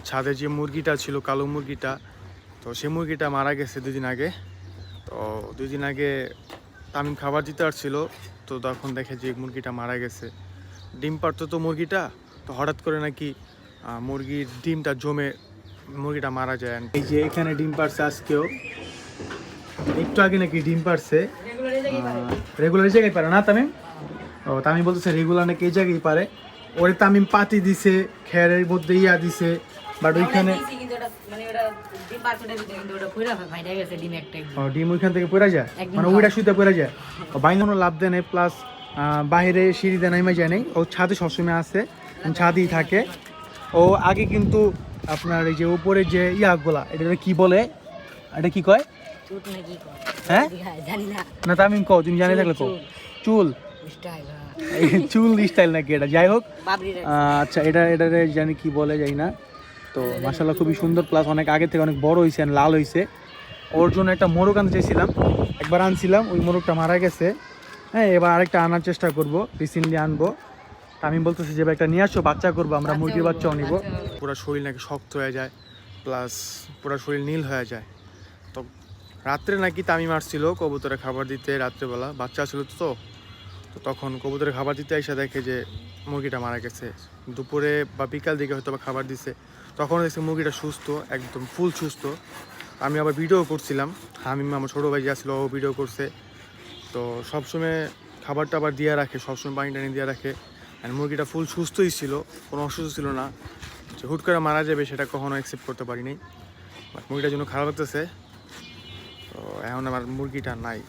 ছাদে যে মুরগিটা ছিল কালো মুরগিটা, তো সেই মুরগিটা মারা গেছে 2 দিন আগে। তো 2 দিন আগে তামিম খাবার দিতে আসছিল, তো তখন দেখে যে মুরগিটা মারা গেছে। ডিম পারতো তো মুরগিটা, তো হঠাৎ করে নাকি মুরগির ডিমটা জমে মুরগিটা মারা যায়। এই যে এখানে ডিম পারছে আজকেও, একটু আগে নাকি ডিম পারছে। রেগুলার এই জায়গায় পারে না তামিম? ও তামিম বলতেছে রেগুলার নাকি এই জায়গায় পারে। ওরে তামিম পাতি দিছে, খেরের মধ্যে ইয়া দিছে, বাট ওইখানে ডিম ওইখান থেকে পড়ে যায়, মানে ওইটা শুতে পড়ে যায়। বাইরে কোনো লাভ দেয় নাই, প্লাস বাইরে সিঁড়িতে নামে যায় নাই, ও ছাদে সবসময় আসে, ছাদেই থাকে। ও আগে কিন্তু আপনার এই যে উপরে যে ইয়াগুলা, এটা কি বলে, এটা কি কয়? হ্যাঁ না তামিম কও, তুমি জানি থাকলে কও। চুল চুল স্টাইল নাকি এটা, যাই হোক। আচ্ছা এটা জানি কি বলে, যাই না। তো মাশাআল্লাহ খুবই সুন্দর, প্লাস অনেক আগে থেকে অনেক বড় হয়েছে, লাল হয়েছে। ওর জন্য একটা মোরগ আনতে চাইছিলাম, একবার আনছিলাম, ওই মোরগটা মারা গেছে। হ্যাঁ, এবার আরেকটা আনার চেষ্টা করব, রিসেন্টলি আনবো। আমি বলতেছি যে একটা নিয়ে আসো, বাচ্চা করবো, আমরা মুরগির বাচ্চাও নিব। পুরো শরীর নাকি শক্ত হয়ে যায়, প্লাস পুরো শরীর নীল হয়ে যায়। তো রাত্রে নাকি তামিম আসছিল কবুতরে খাবার দিতে, রাত্রেবেলা বাচ্চা ছিল তো, তখন কবুতরে খাবার দিতে এসে দেখে যে মুরগিটা মারা গেছে। দুপুরে বা বিকাল দিকে হয়তো বা খাবার দিছে, তখন দেখছি মুরগিটা সুস্থ, একদম ফুল সুস্থ। আমি আবার ভিডিও করছিলাম, আমি আমার ছোটো ভাই আসছিল, ও ভিডিও করছে। তো সবসময় খাবার টাবার দিয়ে রাখে, সবসময় পানি টানি দিয়ে রাখে। আর মুরগিটা ফুল সুস্থই ছিল, কোনো অসুস্থ ছিল না। যে হুট করে মারা যাবে সেটা কখনো অ্যাকসেপ্ট করতে পারিনি, বাট মুরগিটার জন্য খারাপ লাগতেছে। তো এখন আমার মুরগিটা নাই।